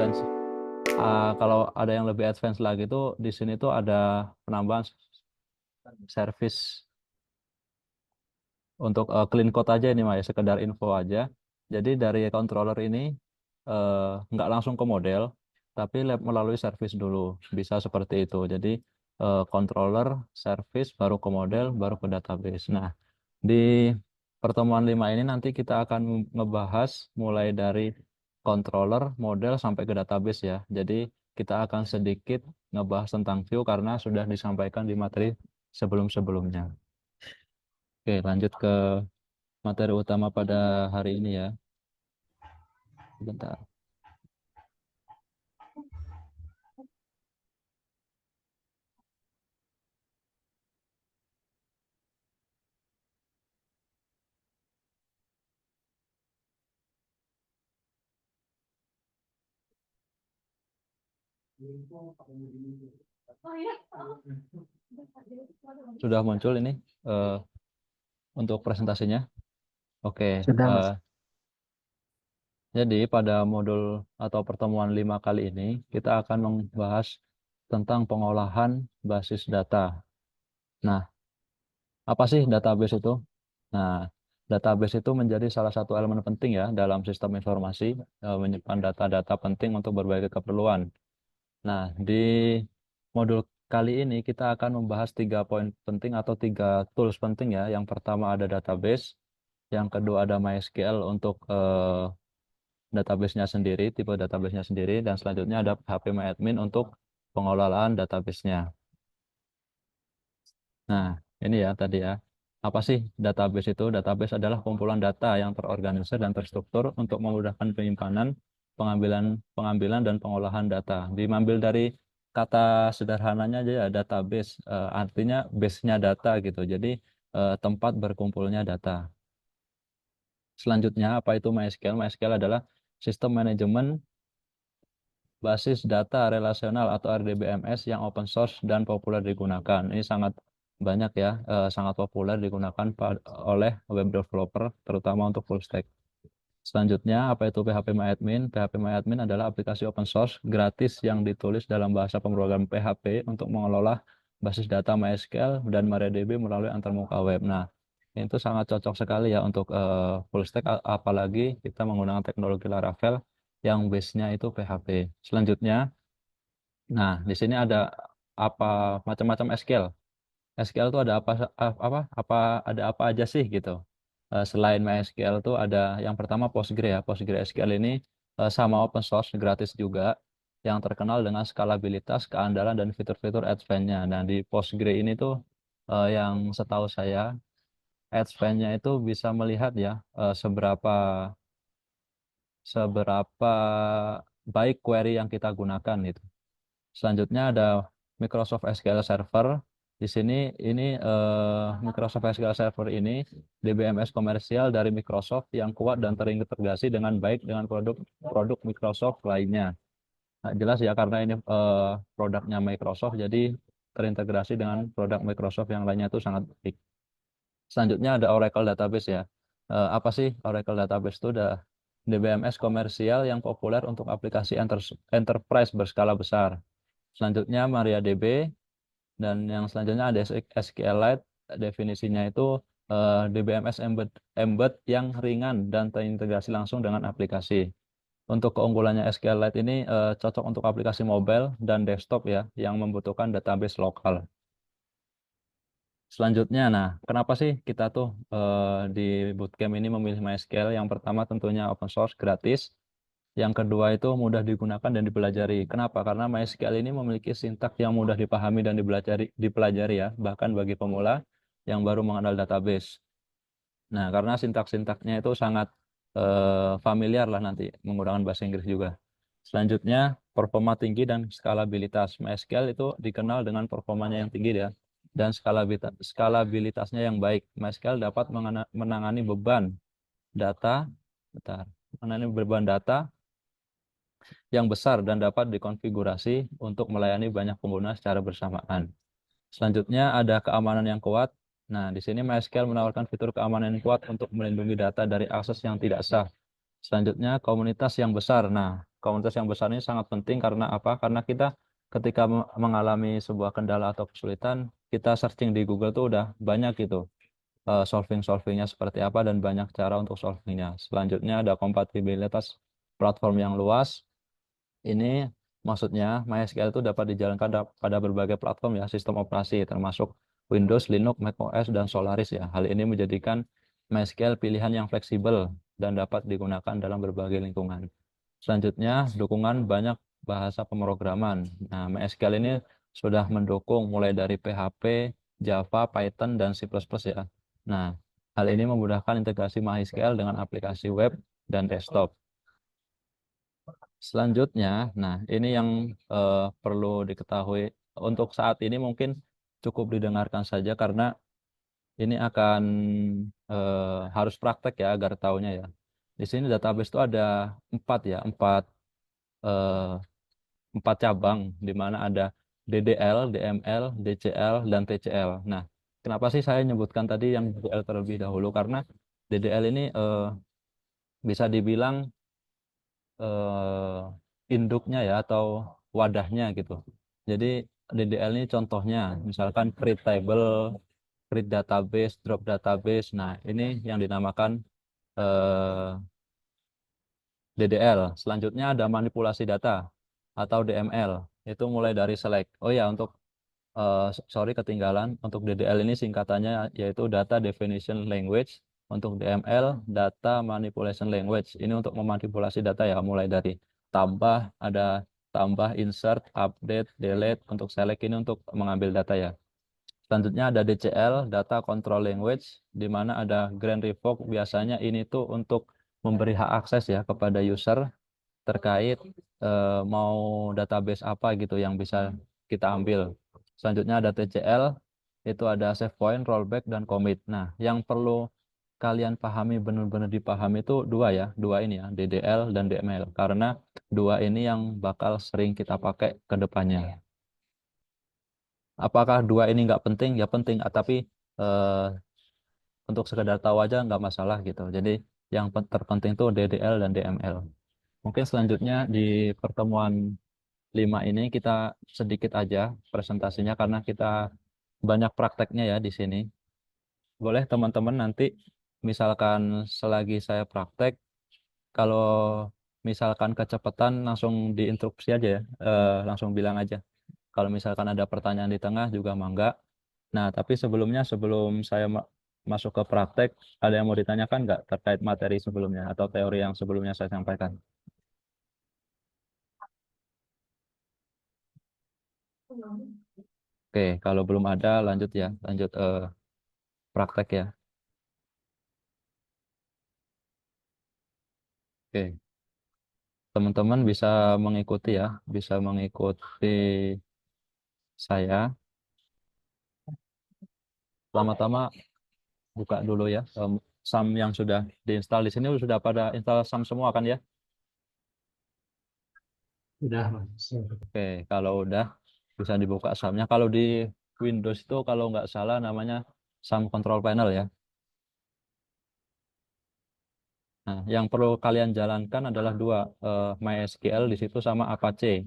advance. Kalau ada yang lebih advance lagi tuh di sini tuh ada penambahan service untuk clean code aja ini mah ya, sekedar info aja. Jadi dari controller ini nggak langsung ke model, tapi melalui service dulu. Bisa seperti itu. Jadi controller, service, baru ke model, baru ke database. Nah, di pertemuan 5 ini nanti kita akan ngebahas mulai dari controller, model, sampai ke database ya. Jadi kita akan sedikit ngebahas tentang view karena sudah disampaikan di materi sebelum-sebelumnya. Oke, lanjut ke materi utama pada hari ini ya. Bentar. Sudah muncul ini eh, untuk presentasinya. Oke, Sudah, Mas. jadi pada modul atau pertemuan 5 kali ini kita akan membahas tentang pengolahan basis data. Nah, apa sih database itu? Nah, database itu menjadi salah satu elemen penting ya dalam sistem informasi, menyimpan data-data penting untuk berbagai keperluan. Nah, di modul kali ini kita akan membahas 3 poin penting atau 3 tools penting ya. Yang pertama ada database, yang kedua ada MySQL untuk database-nya sendiri, tipe database-nya sendiri, dan selanjutnya ada PHP-MyAdmin untuk pengelolaan database-nya. Nah, ini ya tadi ya. Apa sih database itu? Database adalah kumpulan data yang terorganisir dan terstruktur untuk memudahkan penyimpanan, pengambilan, pengambilan dan pengolahan data. Diambil dari kata sederhananya aja ya, database. Artinya base-nya data gitu. Jadi tempat berkumpulnya data. Selanjutnya apa itu MySQL? MySQL adalah sistem manajemen basis data relasional atau RDBMS yang open source dan populer digunakan. Ini sangat banyak ya, sangat populer digunakan oleh web developer, terutama untuk full stack. Selanjutnya, apa itu PHP-MyAdmin? PHP-MyAdmin adalah aplikasi open source gratis yang ditulis dalam bahasa pemrograman PHP untuk mengelola basis data MySQL dan MariaDB melalui antarmuka web. Nah, itu sangat cocok sekali ya untuk full stack, apalagi kita menggunakan teknologi Laravel yang base-nya itu PHP. Selanjutnya, nah di sini ada apa macam-macam SQL. SQL itu ada ada apa aja sih gitu. Selain MySQL tuh ada yang pertama Postgre ya. PostgreSQL ini sama open source gratis juga yang terkenal dengan skalabilitas, keandalan dan fitur-fitur advance-nya. Nah, di Postgre ini tuh yang setahu saya advance-nya itu bisa melihat ya seberapa seberapa baik query yang kita gunakan itu. Selanjutnya ada Microsoft SQL Server. Di sini ini Microsoft SQL Server ini DBMS komersial dari Microsoft yang kuat dan terintegrasi dengan baik dengan produk Microsoft lainnya. Nah, jelas ya karena ini produknya Microsoft jadi terintegrasi dengan produk Microsoft yang lainnya itu sangat baik. Selanjutnya ada Oracle Database ya. Apa sih Oracle Database itu? Udah DBMS komersial yang populer untuk aplikasi enterprise berskala besar. Selanjutnya MariaDB dan yang selanjutnya ada SQLite. Definisinya itu DBMS embed yang ringan dan terintegrasi langsung dengan aplikasi. Untuk keunggulannya SQLite ini cocok untuk aplikasi mobile dan desktop ya yang membutuhkan database lokal. Selanjutnya, nah, kenapa sih kita tuh di bootcamp ini memilih MySQL? Yang pertama tentunya open source, gratis. Yang kedua itu mudah digunakan dan dipelajari. Kenapa? Karena MySQL ini memiliki sintaks yang mudah dipahami dan dipelajari ya, bahkan bagi pemula yang baru mengenal database. Nah, karena sintaks-sintaksnya itu sangat familiar lah nanti menggunakan bahasa Inggris juga. Selanjutnya, performa tinggi dan skalabilitas. MySQL itu dikenal dengan performanya yang tinggi ya, dan skalabilitasnya yang baik. MySQL dapat menangani beban data, bentar, menangani beban data yang besar dan dapat dikonfigurasi untuk melayani banyak pengguna secara bersamaan. Selanjutnya ada keamanan yang kuat. Nah, di sini MySQL menawarkan fitur keamanan yang kuat untuk melindungi data dari akses yang tidak sah. Selanjutnya komunitas yang besar. Nah, komunitas yang besar ini sangat penting karena apa? Karena kita ketika mengalami sebuah kendala atau kesulitan, kita searching di Google tuh udah banyak gitu solvingnya seperti apa dan banyak cara untuk solvingnya. Selanjutnya ada kompatibilitas platform yang luas. Ini maksudnya MySQL itu dapat dijalankan pada berbagai platform ya, sistem operasi termasuk Windows, Linux, macOS, dan Solaris ya. Hal ini menjadikan MySQL pilihan yang fleksibel dan dapat digunakan dalam berbagai lingkungan. Selanjutnya, dukungan banyak bahasa pemrograman. Nah, MySQL ini sudah mendukung mulai dari PHP, Java, Python, dan C++ ya. Nah, hal ini memudahkan integrasi MySQL dengan aplikasi web dan desktop. Selanjutnya, nah ini yang perlu diketahui. Untuk saat ini mungkin cukup didengarkan saja karena ini akan harus praktek ya agar tahunya ya. Di sini database itu ada eh, empat cabang di mana ada DDL, DML, DCL, dan TCL. Nah, kenapa sih saya nyebutkan tadi yang DDL terlebih dahulu? Karena DDL ini bisa dibilang induknya ya atau wadahnya gitu. Jadi DDL ini contohnya, misalkan create table, create database, drop database. Nah, ini yang dinamakan DDL. Selanjutnya ada manipulasi data atau DML. Itu mulai dari select. Oh ya, untuk sorry ketinggalan. Untuk DDL ini singkatannya yaitu Data Definition Language. Untuk DML, Data Manipulation Language. Ini untuk memanipulasi data ya, mulai dari tambah, insert, update, delete. Untuk select ini untuk mengambil data ya. Selanjutnya ada DCL, Data Control Language, di mana ada Grand Revoke. Biasanya ini tuh untuk memberi hak akses ya kepada user terkait mau database apa gitu yang bisa kita ambil. Selanjutnya ada TCL, itu ada save point, rollback, dan commit. Nah, yang perlu kalian pahami benar-benar dipahami itu dua ya, dua ini ya, DDL dan DML. Karena dua ini yang bakal sering kita pakai ke depannya. Apakah dua ini nggak penting? Ya penting, tapi eh, untuk sekedar tahu aja nggak masalah gitu. Jadi yang terpenting tuh DDL dan DML. Mungkin selanjutnya di pertemuan 5 ini kita sedikit aja presentasinya karena kita banyak prakteknya ya di sini. Boleh teman-teman nanti misalkan selagi saya praktek, kalau misalkan kecepatan langsung diinstruksi aja ya, langsung bilang aja. Kalau misalkan ada pertanyaan di tengah juga mangga. Nah, tapi sebelum saya masuk ke praktek, ada yang mau ditanyakan nggak terkait materi sebelumnya atau teori yang sebelumnya saya sampaikan? Oke, kalau belum ada lanjut ya, lanjut praktek ya. Oke, teman-teman bisa mengikuti ya, bisa mengikuti saya. Pertama-tama buka dulu ya, SAM yang sudah diinstal di sini sudah pada install SAM semua kan ya? Udah, Mas. Oke, kalau udah bisa dibuka SAM-nya. Kalau di Windows itu kalau nggak salah namanya SAM Control Panel ya. Nah, yang perlu kalian jalankan adalah dua, MySQL di situ sama Apache.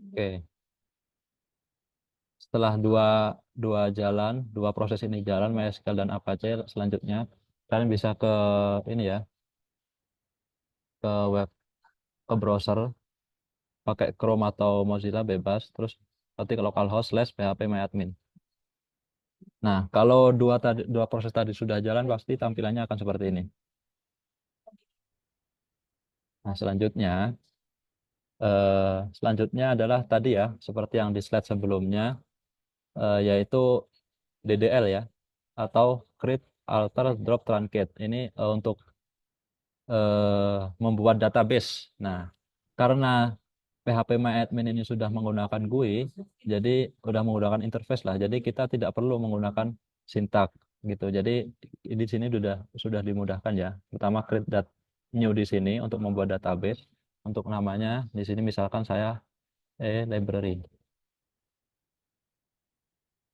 Oke, setelah dua proses ini jalan, MySQL dan Apache, selanjutnya kalian bisa ke ini ya, ke web, ke browser, pakai Chrome atau Mozilla bebas, terus ketik localhost / phpMyAdmin. Nah, kalau dua proses tadi sudah jalan, pasti tampilannya akan seperti ini. Nah, selanjutnya adalah tadi ya, seperti yang di slide sebelumnya, yaitu DDL ya, atau Create, Alter, Drop, Truncate. Ini untuk membuat database. Nah, karena PHP ini sudah menggunakan GUI, jadi sudah menggunakan interface lah. Jadi kita tidak perlu menggunakan sintak gitu. Jadi di sini sudah dimudahkan ya. Pertama create new di sini untuk membuat database. Untuk namanya di sini misalkan saya library.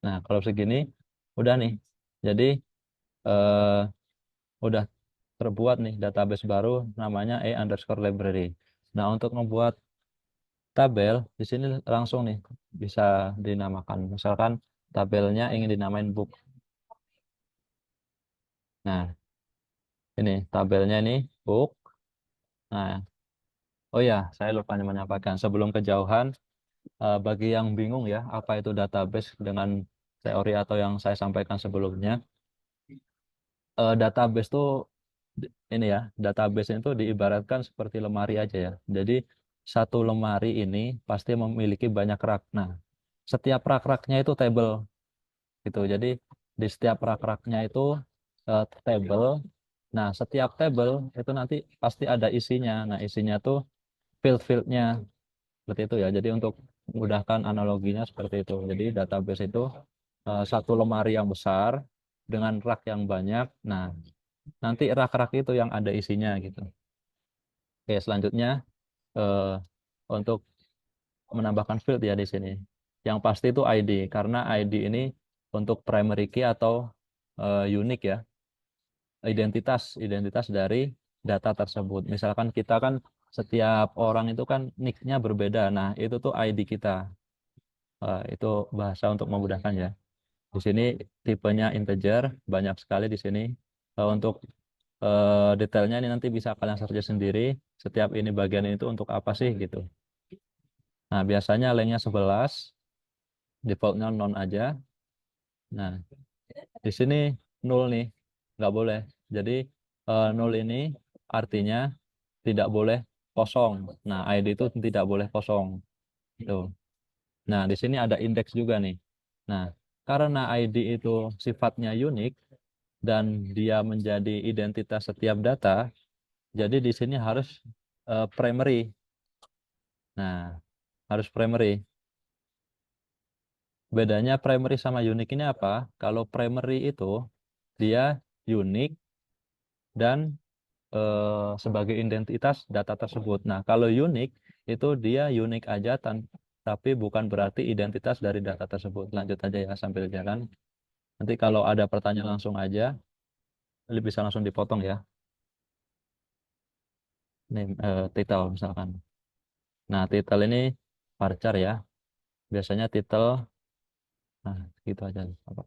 Nah, kalau segini udah nih. Jadi eh, udah terbuat nih database baru namanya A_library. Nah, untuk membuat tabel di sini langsung nih bisa dinamakan. Misalkan tabelnya ingin dinamain book. Nah, ini tabelnya ini book. Nah, oh ya, saya lupa menyampaikan sebelum kejauhan, bagi yang bingung ya apa itu database dengan teori atau yang saya sampaikan sebelumnya, database tuh ini ya, database itu diibaratkan seperti lemari aja ya. Jadi satu lemari ini pasti memiliki banyak rak. Nah, setiap rak-raknya itu table gitu. Jadi di setiap rak-raknya itu table. Nah, setiap table itu nanti pasti ada isinya. Nah, isinya tuh field-fieldnya seperti itu ya. Jadi untuk memudahkan analoginya seperti itu. Jadi database itu satu lemari yang besar dengan rak yang banyak. Nah, nanti rak-rak itu yang ada isinya gitu. Oke, selanjutnya eh, untuk menambahkan field ya di sini. Yang pasti itu ID karena ID ini untuk primary key atau unique ya, identitas dari data tersebut. Misalkan kita kan setiap orang itu kan nicknya berbeda. Nah, itu tuh ID kita. Itu bahasa untuk memudahkan ya. Di sini tipenya integer, banyak sekali di sini. Untuk detailnya ini nanti bisa kalian search sendiri. Setiap ini bagian itu untuk apa sih gitu. Nah, biasanya lengthnya 11, defaultnya non aja. Nah, di sini nol nih, nggak boleh. Jadi nol ini artinya tidak boleh kosong. Nah, ID itu tidak boleh kosong. Tuh. Nah, di sini ada indeks juga nih. Nah, karena ID itu sifatnya unik dan dia menjadi identitas setiap data, jadi di sini harus primary. Nah, harus primary. Bedanya primary sama unique ini apa? Kalau primary itu dia unik dan sebagai identitas data tersebut. Nah, kalau unik itu dia unik aja tapi bukan berarti identitas dari data tersebut. Lanjut aja ya sambil jalan. Nanti kalau ada pertanyaan langsung aja, bisa langsung dipotong ya. Ini title misalkan. Nah, title ini varchar ya. Biasanya title, nah gitu aja. Apa?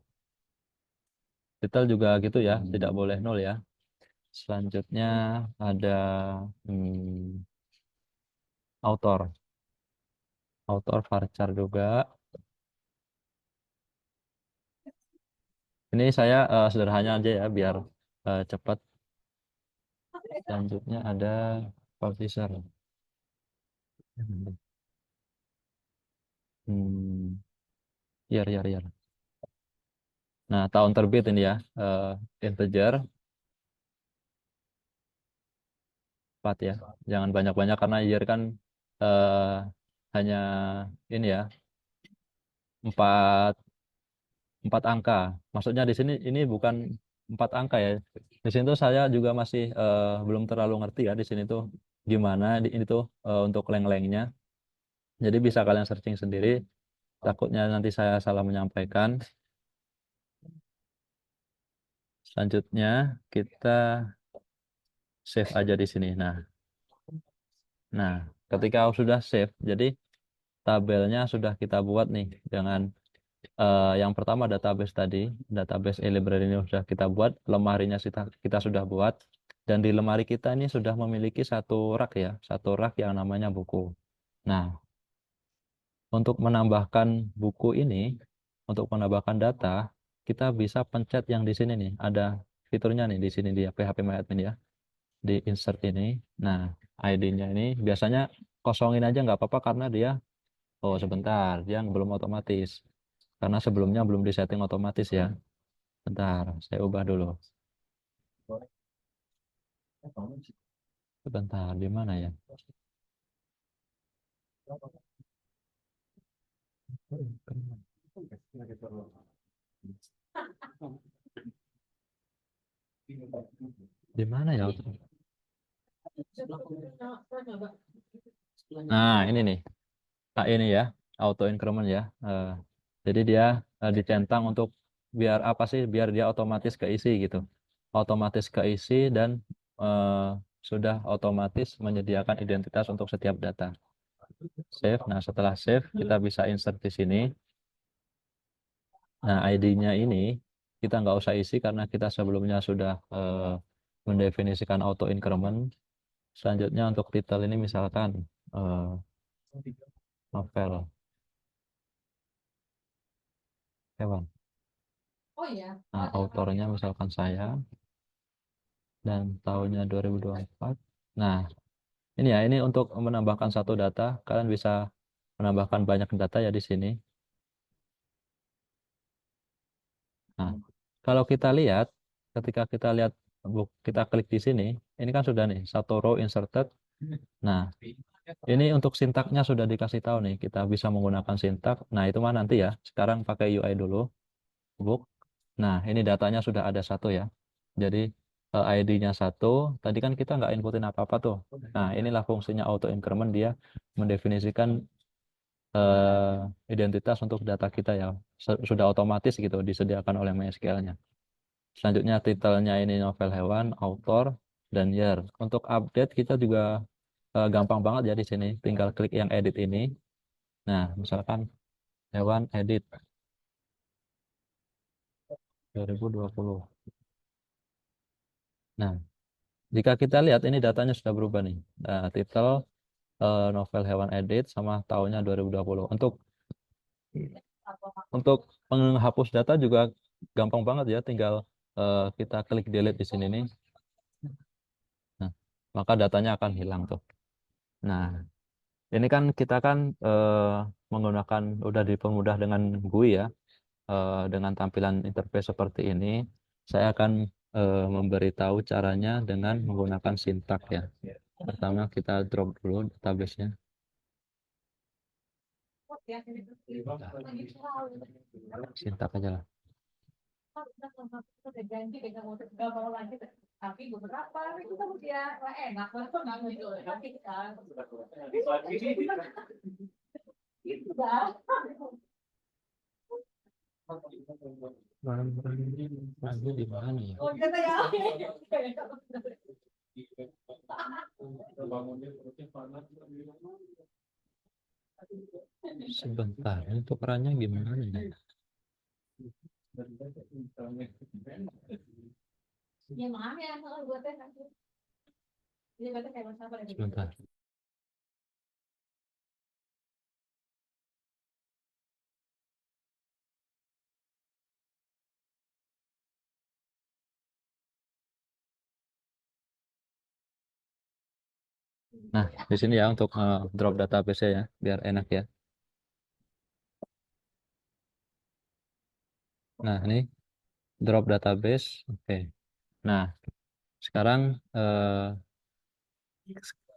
Title juga gitu ya, tidak boleh nol ya. Selanjutnya ada hmm, author. Author varchar juga. Ini saya sederhana aja ya biar cepat. Selanjutnya ada publisher. Hmm, year. Nah, tahun terbit ini ya, integer 4 ya. Jangan banyak-banyak karena year kan eh, hanya ini ya, 4 4 angka. Maksudnya di sini ini bukan 4 angka ya. Di sini tuh saya juga masih belum terlalu ngerti ya di sini tuh gimana ini tuh untuk leng-lengnya. Jadi bisa kalian searching sendiri. Takutnya nanti saya salah menyampaikan. Selanjutnya kita save aja di sini. Nah, ketika sudah save, jadi tabelnya sudah kita buat nih dengan yang pertama database tadi, database e-library ini sudah kita buat, lemarinya kita sudah buat, dan di lemari kita ini sudah memiliki satu rak ya, satu rak yang namanya buku. Nah, untuk menambahkan buku ini, untuk menambahkan data, kita bisa pencet yang di sini nih, ada fiturnya nih di sini di PHP ya, di insert ini. Nah, ID-nya ini biasanya kosongin aja nggak apa-apa karena dia, oh sebentar, dia belum otomatis. Karena sebelumnya belum disetting otomatis ya. Bentar, saya ubah dulu. Sebentar, di mana ya? Di mana ya? Nah, ini nih. Ini ya, auto increment ya. Jadi dia dicentang untuk biar apa sih? Biar dia otomatis keisi gitu. Otomatis keisi dan eh, sudah otomatis menyediakan identitas untuk setiap data. Save. Nah, setelah save, kita bisa insert di sini. Nah, ID-nya ini kita nggak usah isi karena kita sebelumnya sudah mendefinisikan auto increment. Selanjutnya untuk title ini misalkan eh, novel hewan. Nah, autornya misalkan saya dan tahunnya 2024. Nah, ini ya, ini untuk menambahkan satu data, kalian bisa menambahkan banyak data ya di sini. Nah, kalau kita lihat, ketika kita lihat kita klik di sini, ini kan sudah nih satu row inserted. Nah, ini untuk sintaknya sudah dikasih tahu nih, kita bisa menggunakan sintak. Nah, itu mah nanti ya. Sekarang pakai UI dulu, book. Nah, ini datanya sudah ada satu ya. Jadi ID-nya satu. Tadi kan kita nggak inputin apa-apa tuh. Nah, inilah fungsinya auto increment, dia mendefinisikan identitas untuk data kita ya. Sudah otomatis gitu disediakan oleh MySQL-nya. Selanjutnya titelnya ini novel hewan, author, dan year. Untuk update kita juga gampang banget ya di sini. Tinggal klik yang edit ini. Nah, misalkan hewan edit 2020. Nah, jika kita lihat ini datanya sudah berubah nih. Nah, titel novel hewan edit sama tahunnya 2020. Untuk menghapus data juga gampang banget ya, tinggal kita klik delete di sini nih. Nah, maka datanya akan hilang tuh. Nah, ini kan kita kan menggunakan udah dipermudah dengan GUI ya, dengan tampilan interface seperti ini. Saya akan memberitahu caranya dengan menggunakan sintak ya. Pertama kita drop dulu database-nya. Sintak aja lah. Lagi di mana ya? Sebentar, itu perannya gimana ya? Sebentar. Nah, di sini ya untuk drop database ya, biar enak ya. Nah, ini drop database. Oke. Nah, sekarang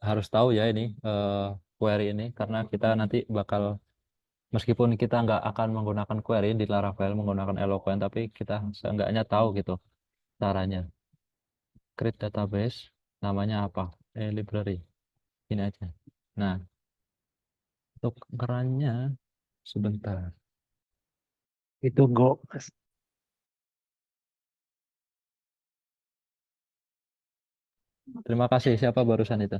harus tahu ya ini query ini karena kita nanti bakal meskipun kita nggak akan menggunakan query di Laravel menggunakan Eloquent, tapi kita seenggaknya tahu gitu caranya. Create database, namanya apa? Library. Ini aja. Nah, untuk kerannya sebentar. Itu Go. Terima kasih. Siapa barusan itu?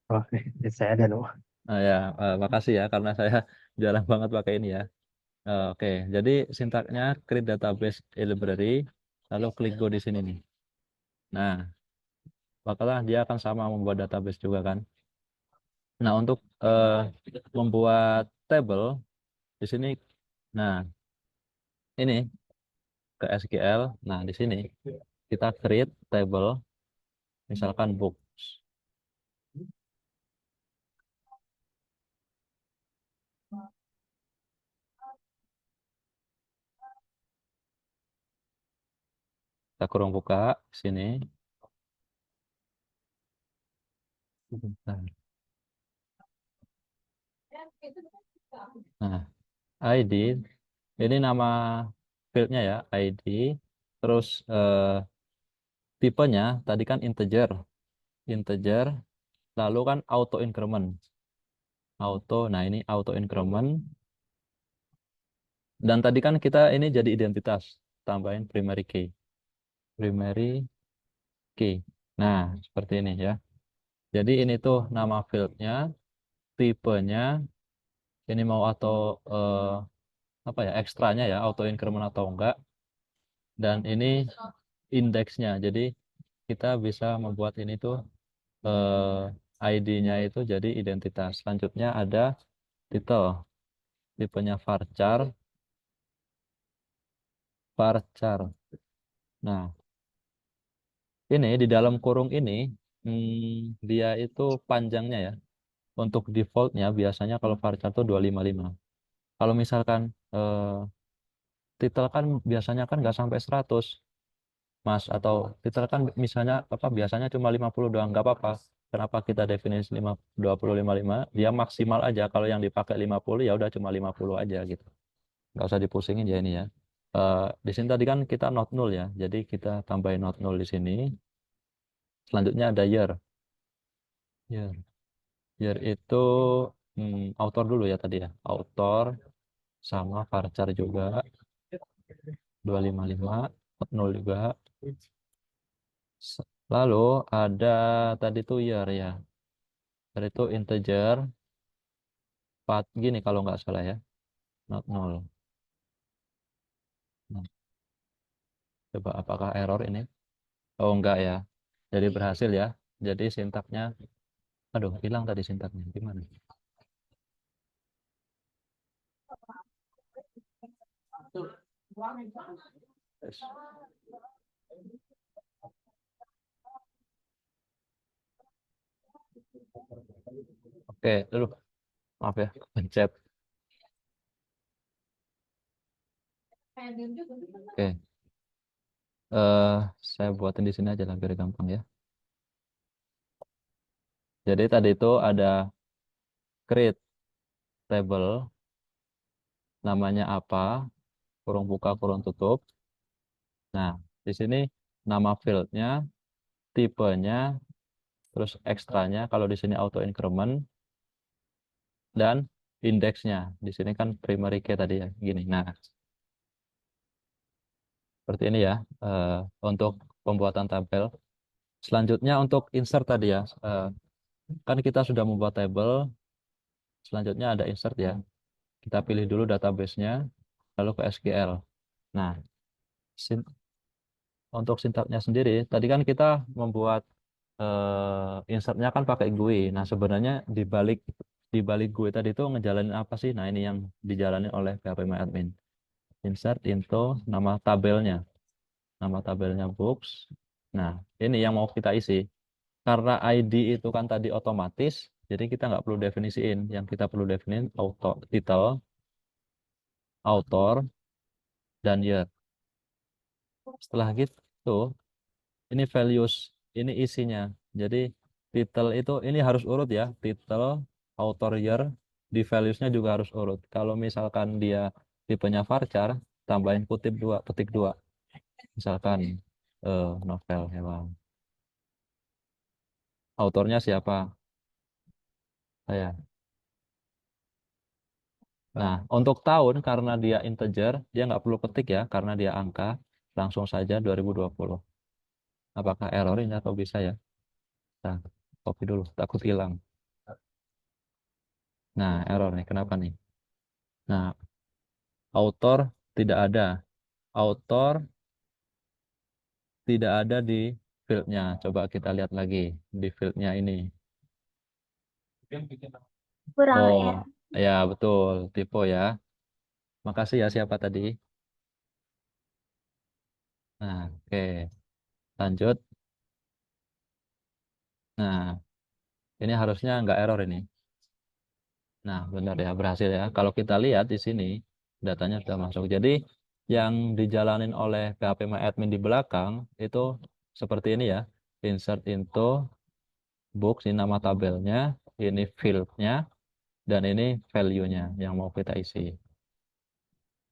Oh, saya ada loh. Ya, makasih ya karena saya jarang banget pakai ini ya. Oke, jadi sintaknya create database library, lalu klik go di sini nih. Nah, bakalah dia akan sama membuat database juga kan. Nah, untuk membuat table di sini, nah ini ke SQL. Nah, di sini kita create table, misalkan book. Kita kurung buka sini. Bentar. Nah, ID ini nama fieldnya ya, ID. Terus tipenya tadi kan integer, integer. Lalu kan auto increment, auto. Nah ini auto increment. Dan tadi kan kita ini jadi identitas, tambahin primary key. Primary key. Nah, seperti ini ya. Jadi ini tuh nama fieldnya, tipenya, ini mau atau apa ya, ekstranya ya, auto increment atau enggak. Dan ini indeksnya. Jadi kita bisa membuat ini tuh ID-nya itu jadi identitas. Selanjutnya ada title, tipenya varchar, varchar. Nah, ini di dalam kurung ini dia itu panjangnya ya. Untuk defaultnya biasanya kalau varchar itu 255. Kalau misalkan title kan biasanya kan nggak sampai 100, Mas. Atau title kan misalnya apa biasanya cuma 50 doang, nggak apa-apa. Kenapa kita definisi 2055? Dia maksimal aja. Kalau yang dipakai 50 ya udah cuma 50 aja gitu. Nggak usah dipusingin ya ini ya. Di sini tadi kan kita not null ya. Jadi kita tambahin not null di sini. Selanjutnya ada year. Year, year itu author dulu ya tadi ya. Author sama varchar juga 255, not null juga. Lalu ada tadi tuh year ya. Year itu integer 4 gini kalau nggak salah ya. Not null. Nah, coba apakah error ini? Oh enggak ya. Jadi berhasil ya. Jadi sintaknya, aduh hilang tadi sintaknya. Gimana? Yes. Oke, dulu maaf ya, pencet. Oke, eh saya buatin di sini aja lah biar gampang ya. Jadi tadi itu ada create table, namanya apa, kurung buka, kurung tutup. Nah, di sini nama fieldnya, tipenya, terus ekstranya. Kalau di sini auto increment dan indeksnya. Di sini kan primary key tadi ya, gini. Nah, seperti ini ya eh, untuk pembuatan tabel. Selanjutnya untuk insert tadi ya, kan kita sudah membuat tabel. Selanjutnya ada insert ya. Kita pilih dulu database-nya, lalu ke SQL. Nah, sin- untuk sintaknya sendiri, tadi kan kita membuat insertnya kan pakai GUI. Nah, sebenarnya di balik GUI tadi itu ngejalanin apa sih? Nah, ini yang dijalani oleh PHP Insert into nama tabelnya books. Nah, ini yang mau kita isi. Karena ID itu kan tadi otomatis, jadi kita nggak perlu definisiin. Yang kita perlu definisiin title, author, dan year. Setelah gitu, ini values, ini isinya. Jadi title itu ini harus urut ya. Title, author, year, di valuesnya juga harus urut. Kalau misalkan dia tipenya varchar, tambahin kutip dua, petik dua. Misalkan novel hewan. Autornya siapa? Saya. Nah, untuk tahun karena dia integer, dia nggak perlu ketik ya, karena dia angka, langsung saja 2020. Apakah error ini atau bisa ya? Nah, copy dulu, takut hilang. Nah, error nih, kenapa nih? Nah, author tidak ada. Author tidak ada di fieldnya. Coba kita lihat lagi di fieldnya ini. Kurang Oh, ya. ya betul, typo ya. Makasih ya siapa tadi? Nah, oke. Lanjut. Nah, ini harusnya nggak error ini. Nah, benar ya, berhasil ya. Kalau kita lihat di sini, datanya sudah masuk. Jadi, yang dijalanin oleh PHP di belakang itu seperti ini ya. Insert into books, ini nama tabelnya, ini fieldnya, dan ini value-nya yang mau kita isi.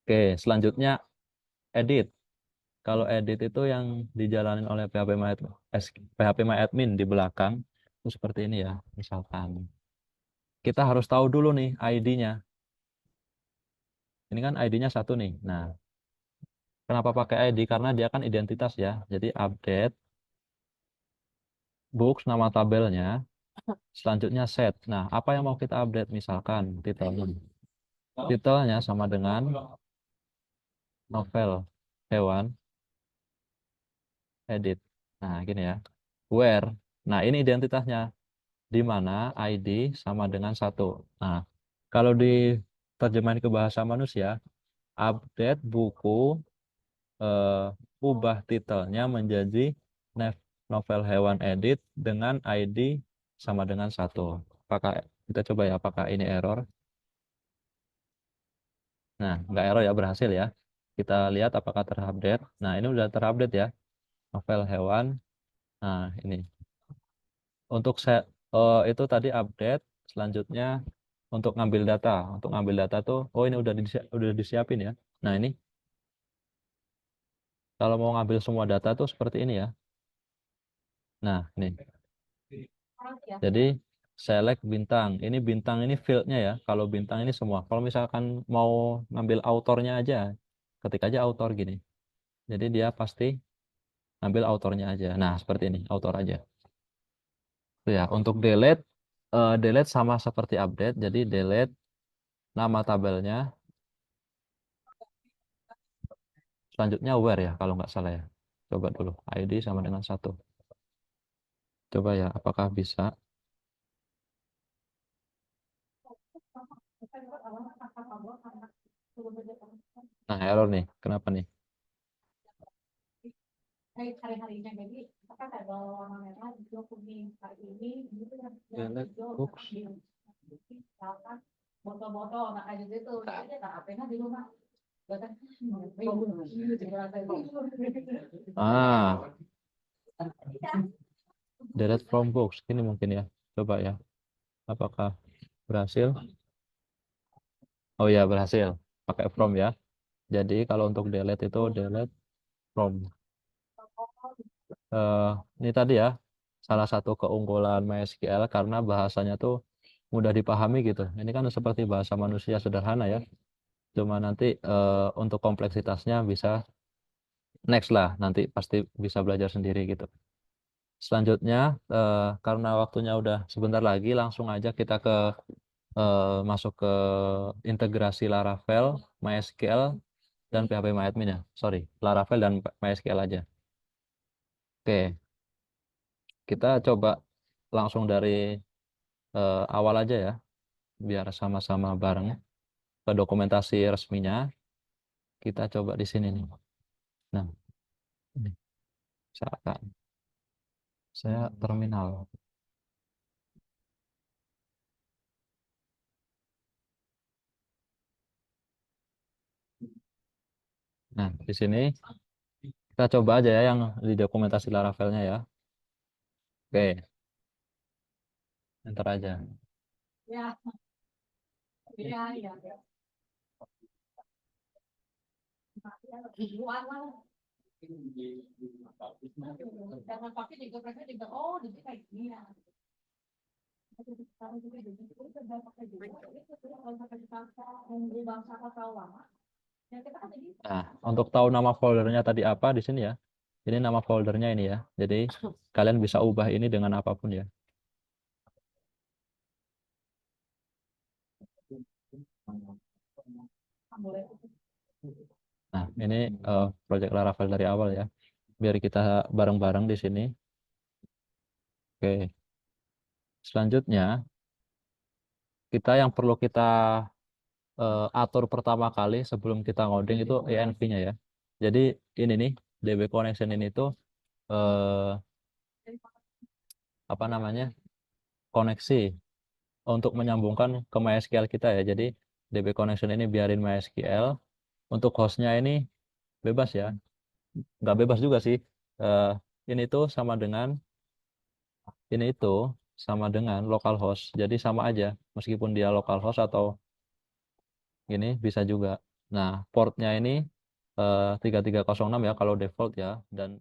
Oke, selanjutnya edit. Kalau edit itu yang dijalanin oleh PHP di belakang, itu seperti ini ya. Misalkan, kita harus tahu dulu nih ID-nya. Ini kan ID-nya satu nih. Nah, kenapa pakai ID? Karena dia kan identitas ya. Jadi update books nama tabelnya, selanjutnya set. Nah, apa yang mau kita update? Misalkan titelnya. Titelnya sama dengan novel hewan edit. Nah, gini ya. Where. Nah, ini identitasnya. Di mana ID sama dengan satu. Nah, kalau diterjemahin ke bahasa manusia, update buku, ubah titelnya menjadi novel hewan edit dengan ID sama dengan satu. Apakah kita coba ya, apakah ini error? Nah, nggak error ya, berhasil ya. Kita lihat apakah terupdate. Nah, ini udah terupdate ya, novel hewan. Nah, ini untuk set itu tadi update. Selanjutnya untuk ngambil data. Untuk ngambil data tuh, oh ini udah disiapin ya. Nah, ini kalau mau ngambil semua data tuh seperti ini ya. Nah, ini. Jadi select bintang. Ini bintang ini fieldnya ya. Kalau bintang ini semua. Kalau misalkan mau ngambil autornya aja, ketik aja autor gini. Jadi dia pasti ngambil autornya aja. Nah, seperti ini, autor aja. Tuh ya, untuk delete, delete sama seperti update. Jadi delete nama tabelnya. Selanjutnya where ya, kalau nggak salah ya. Coba dulu, ID sama dengan satu. Coba ya, apakah bisa? Nah, error nih. Kenapa nih? Delete books. Ah, delete from books. Ini mungkin ya. Coba ya. Apakah berhasil? Oh ya, berhasil. Pakai from ya. Jadi kalau untuk delete itu delete from. Eh, ini tadi ya, salah satu keunggulan MySQL karena bahasanya tuh mudah dipahami gitu. Ini kan seperti bahasa manusia sederhana ya. Cuma nanti untuk kompleksitasnya bisa next lah. Nanti pasti bisa belajar sendiri gitu. Selanjutnya, karena waktunya udah sebentar lagi, langsung aja kita masuk ke integrasi Laravel, MySQL, dan PHP ya. Sorry, Laravel dan MySQL aja. Oke, kita coba langsung dari awal aja ya, biar sama-sama bareng ke dokumentasi resminya. Kita coba di sini nih. Nah, ini misalkan saya terminal. Nah, di sini kita coba aja ya yang di dokumentasi Laravelnya ya. Oke, enter aja. Nah, untuk tahu nama foldernya tadi apa di sini ya. Ini nama foldernya ini ya. Jadi kalian bisa ubah ini dengan apapun ya. Nah, ini project Laravel dari awal ya. Biar kita bareng-bareng di sini. Oke. Selanjutnya, kita yang perlu kita atur pertama kali sebelum kita ngoding itu env-nya ya. Jadi ini nih, DB connection ini tuh eh, apa namanya? Koneksi untuk menyambungkan ke MySQL kita ya. Jadi DB connection ini biarin MySQL. Untuk hostnya ini bebas ya. Nggak bebas juga sih. Eh, ini tuh sama dengan ini itu sama dengan localhost. Jadi sama aja meskipun dia localhost atau ini bisa juga. Nah, portnya ini 3306 ya kalau default ya, dan